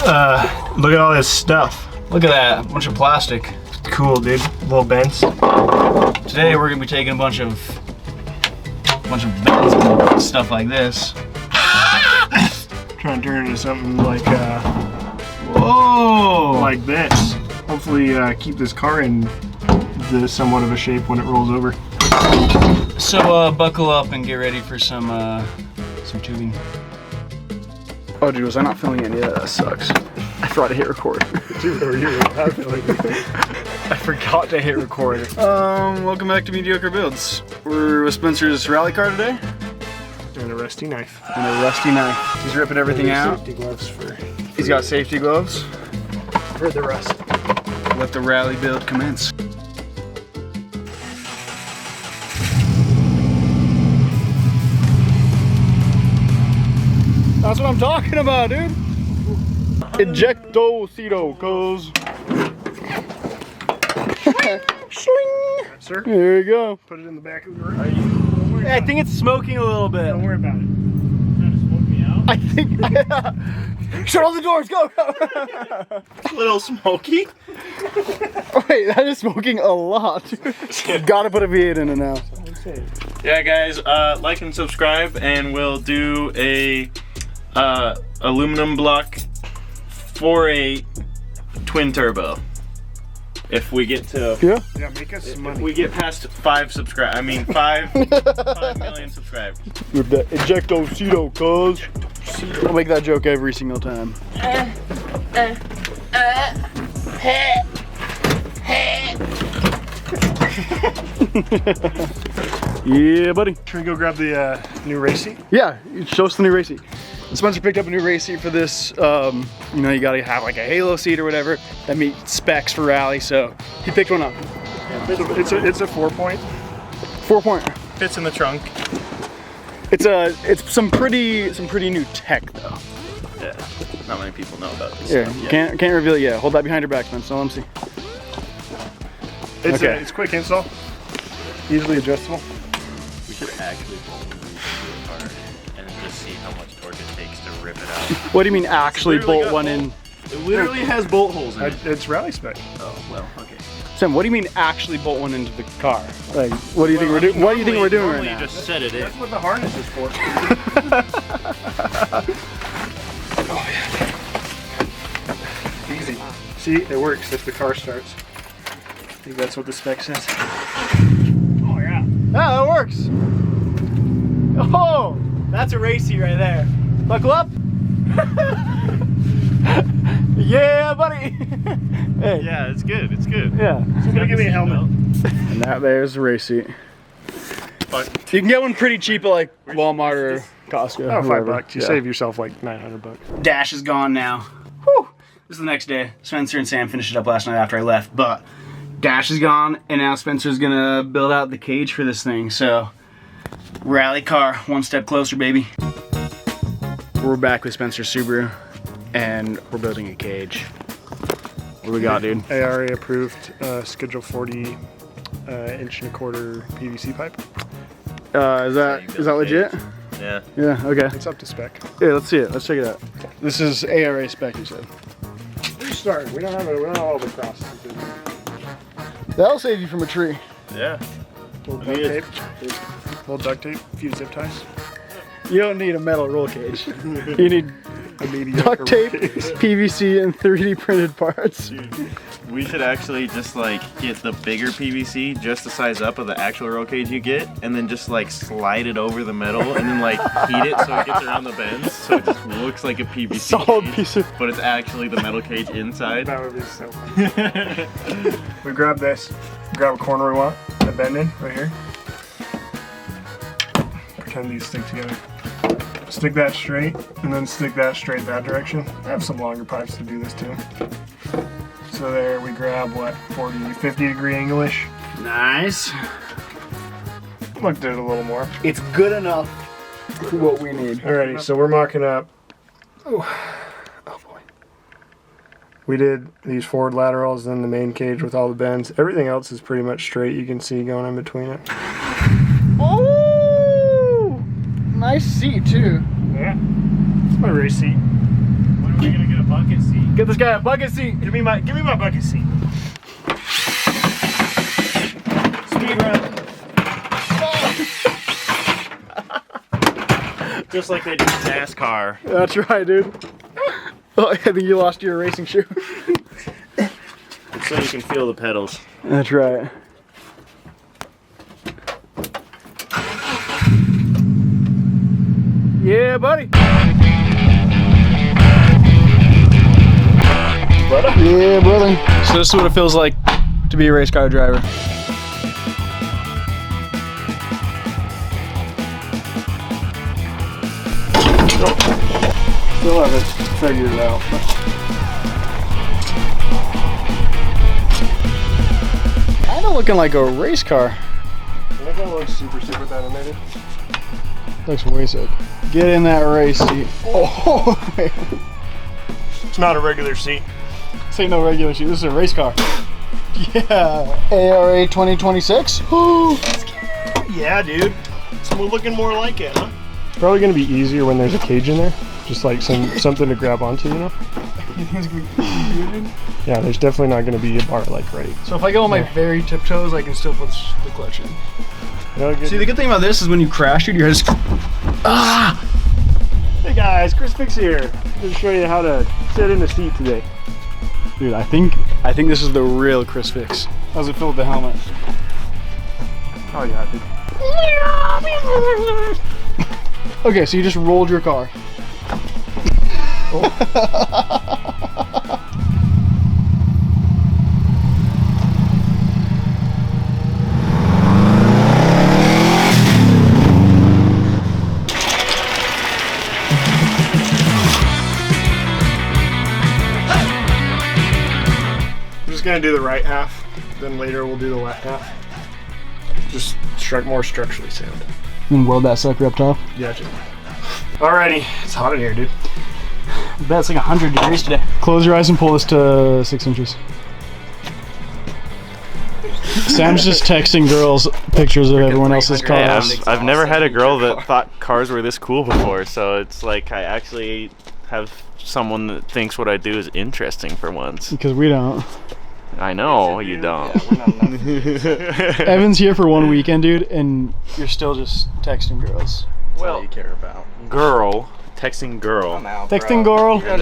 Look at all this stuff. Look at that, a bunch of plastic. Cool, dude. Little bends. Today we're gonna be taking a bunch of bends and stuff like this. Trying to turn it into something like whoa! Like this. Hopefully keep this car in the somewhat of a shape when it rolls over. So buckle up and get ready for some tubing. Oh dude, was I not filming any of that? That sucks. I forgot to hit record. Dude, I forgot to hit record. Welcome back to Mediocre Builds. We're with Spencer's rally car today. And a rusty knife. And a rusty knife. He's ripping everything out. Safety gloves for... He's got safety gloves. For the rust. Let the rally build commence. That's what I'm talking about, dude. Ejecto-cito, cuz. Swing. Sir? There you go. Put it in the back of the room. I think it's smoking a little bit. Don't worry about it. Trying to smoke me out? I think. Shut all the doors, go! A little smoky. Wait, that is smoking a lot. Gotta put a V8 in it now. Yeah, guys, like and subscribe, and we'll do a aluminum block 4.8 twin turbo. If we get to Yeah, make us some money. if we get past 5 million subscribers. With the Ejecto-cito, cuz. I'll make that joke every single time. Yeah, buddy. Should we go grab the new race seat? Yeah, show us the new race seat. Spencer picked up a new race seat for this. You know, you gotta have like a halo seat or whatever that meets specs for rally. So he picked one up. It's a 4-point. 4-point. Fits in the trunk. It's some pretty new tech though. Yeah, not many people know about this. Yeah, stuff yet. can't reveal it yet. Hold that behind your back, Spencer. Let them see. It's quick install. Easily adjustable. We should actually bolt it into the car and just see how much torque it takes to rip it out. What do you mean actually Literally bolt got one in? It literally has bolt holes in it. It's rally spec. Oh, well, okay. Sam, what do you mean actually bolt one into the car? Like, what do you think we're doing? What do you think we're doing right Normally now? you just set it in. That's what the harness is for. Easy. See, it works if the car starts. I think that's what the spec says. Oh yeah. Yeah, that works. Oh, that's a race seat right there. Buckle up. Yeah, buddy. Hey. Yeah, it's good. It's good. Yeah. Somebody give me a helmet. And that there's the race seat. But You can get one pretty cheap at like Walmart or Costco. Oh, wherever. $5. You Yeah. save yourself like $900. Dash is gone now. Whew. This is the next day. Spencer and Sam finished it up last night after I left, but Dash is gone, and now Spencer's gonna build out the cage for this thing. So, rally car, one step closer, baby. We're back with Spencers Subaru, and we're building a cage. What do we got, dude? ARA approved Schedule 40 inch and a quarter PVC pipe. Is that legit? yeah. Yeah. Okay. It's up to spec. Yeah, let's see it. Let's check it out. This is ARA spec, you said. We're starting. We don't have all the crosses. That'll save you from a tree. Yeah. Little duct tape. Little duct tape. A few zip ties. You don't need a metal roll cage. You need A baby duct tape, PVC, and 3D printed parts. Dude, we should actually just like get the bigger PVC, just the size up of the actual roll cage you get, and then just like slide it over the metal and then like heat it so it gets around the bends, so it just looks like a PVC Solid cage, piece of. but it's actually the metal cage inside. That would be so fun. We grab this. Grab a corner we want. The bend in right here. Pretend these stick together. Stick that straight, and then stick that straight that direction. I have some longer pipes to do this too. So there we grab what, 50 degree angle-ish. Nice. Looked at it a little more. It's good enough for what we need. Alrighty, so we're mocking up. Oh boy. We did these forward laterals, then the main cage with all the bends. Everything else is pretty much straight. You can see going in between it. Oh, nice seat too. Yeah, it's my race seat. When We're gonna get a bucket seat. Get this guy a bucket seat. Give me my bucket seat. Speed run. Just like they do in NASCAR. That's right, dude. Oh, I think you lost your racing shoe. So you can feel the pedals. That's right. Yeah, buddy. Brother? Yeah, brother. So this is what it feels like to be a race car driver. Still haven't figured it out. Kinda looking like a race car. That guy looks super that animated. Looks way sick. Get in that race seat. Oh, man. It's not a regular seat. This ain't no regular seat. This is a race car. Yeah. ARA 2026. Yeah, dude. It's looking more like it, huh? Probably gonna be easier when there's a cage in there. Just like something to grab onto, you know? You think it's gonna be easier, dude? Yeah, there's definitely not gonna be a bar like right. So if I go on my very tiptoes, I can still put the clutch in. See, the good thing about this is when you crash, dude, your head just... Ah! Hey guys, Chris Fix here. I'm gonna show you how to sit in a seat today. Dude, I think this is the real Chris Fix. How's it feel with the helmet? Oh yeah, dude. Okay, so you just rolled your car. I'm just gonna do the right half, then later we'll do the left half. Just more structurally sound. And weld that sucker up top. Gotcha. Alrighty, it's hot in here, dude. I bet it's like 100 degrees today. Close your eyes and pull this to 6 inches. Sam's just texting girls pictures of everyone else's cars. I've never had a girl that thought cars were this cool before, so it's like I actually have someone that thinks what I do is interesting for once. Because we don't. I know you don't. Evan's here for one weekend, dude, and you're still just texting girls. Well, you care about girl, texting girl. I'm out, Texting bro. girl. You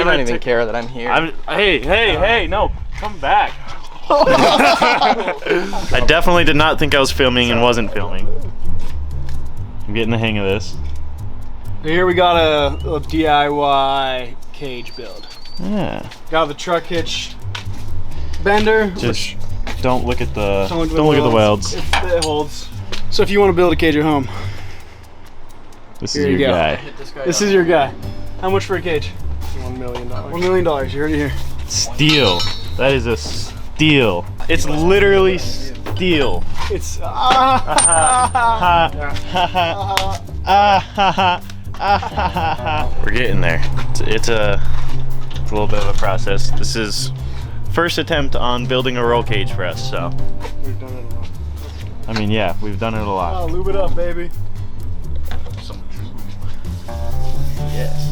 don't even care that I'm here. Hey, no, come back. I definitely did not think I was filming and wasn't filming. I'm getting the hang of this. Here we got a DIY cage build. Yeah. Got the truck hitch bender. Just don't look at the Don't look at the welds. It holds. So if you want to build a cage at home, This here is you your go. guy. This is your guy. How much for a cage? $1 million. $1 million. You heard it here. Steel. That is a steal. It's literally steel. It's We're getting there. It's a little bit of a process. This is first attempt on building a roll cage for us, so. We've done it a lot. I mean, yeah, we've done it a lot. lube it up, baby. Yes.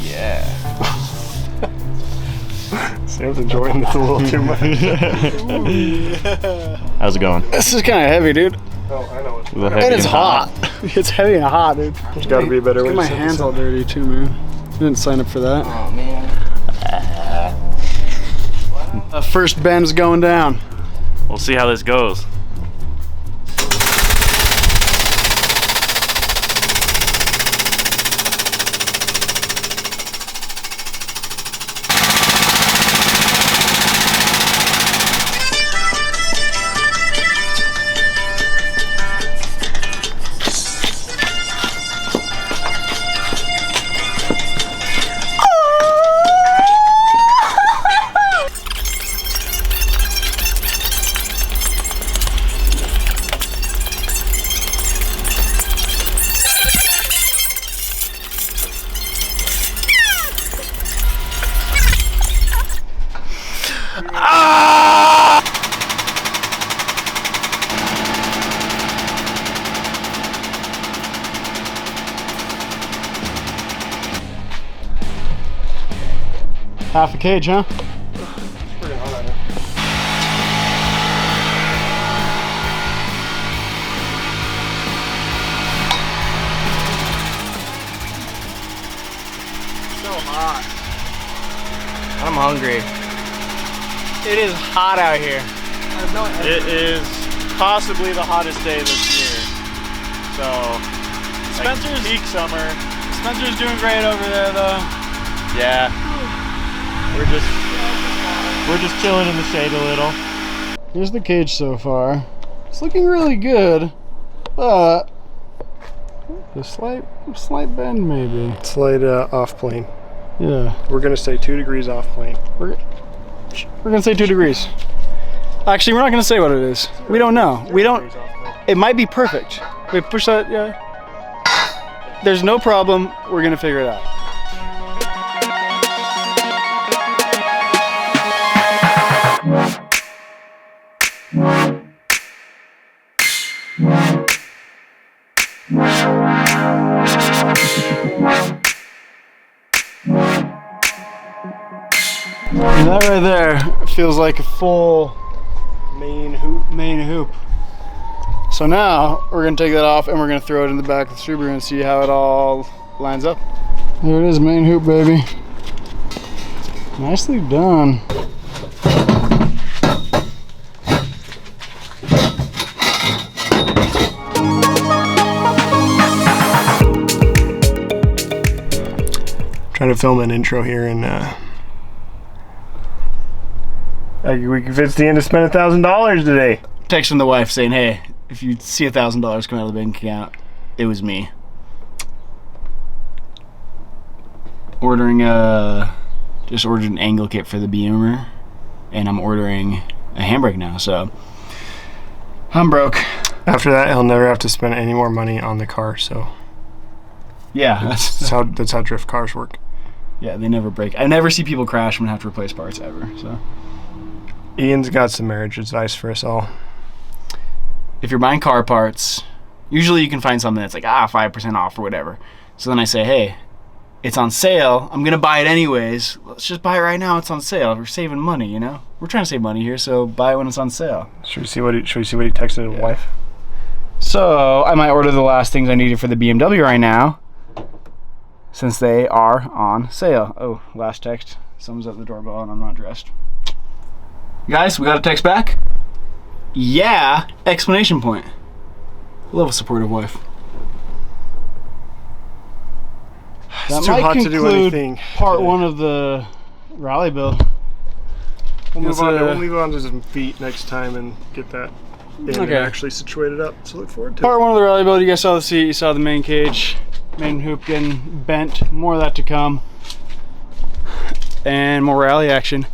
Yeah. Sam's enjoying this a little too much. How's it going? This is kind of heavy, dude. Oh, I know it's With a And heavy it's hot. It's heavy and hot, dude. There's got to be a better way Get to my set hands this all up. dirty too, man. I didn't sign up for that. Oh man. First bend's going down. We'll see how this goes. Half a cage, huh? Pretty hot out here. So hot. I'm hungry. It is hot out here. It is possibly the hottest day this year. So, Spencer's peak summer. Spencer's doing great over there, though. Yeah. We're just chilling in the shade a little. Here's the cage so far. It's looking really good, but a slight bend maybe. Slight off plane. Yeah, We're gonna say 2 degrees off plane. we're gonna say 2 degrees. Actually, we're not gonna say what it is. We don't know. We don't. It might be perfect. We push that. Yeah. There's no problem. We're gonna figure it out. And that right there feels like a full main hoop. So now we're gonna take that off and we're gonna throw it in the back of the Subaru and see how it all lines up. There it is, main hoop, baby. Nicely done. Trying to film an intro here and we convinced the end to spend $1,000 today. Texting the wife saying, hey, if you see $1,000 come out of the bank account, it was me. Just ordered an angle kit for the Beamer, and I'm ordering a handbrake now, so I'm broke. After that, he'll never have to spend any more money on the car, so Yeah, that's how drift cars work. yeah, they never break. I never see people crash and have to replace parts ever, so. Ian's got some marriage advice for us all. If you're buying car parts, usually you can find something that's like 5% off or whatever. So then I say, hey, it's on sale. I'm gonna buy it anyways. Let's just buy it right now. It's on sale. We're saving money, you know. We're trying to save money here, so buy it when it's on sale. Should we see what he texted his wife? So I might order the last things I needed for the BMW right now, since they are on sale. Oh, last text. Someone's at the doorbell and I'm not dressed. Guys, we got a text back. Yeah! Explanation point. Love a supportive wife. It's too hot to do anything. Part one of the rally build. We'll move on to some feet next time and get that in and actually situated up. So look forward to Part it. one of the rally build. You guys saw the seat. You saw the main cage, main hoop getting bent. More of that to come, and more rally action.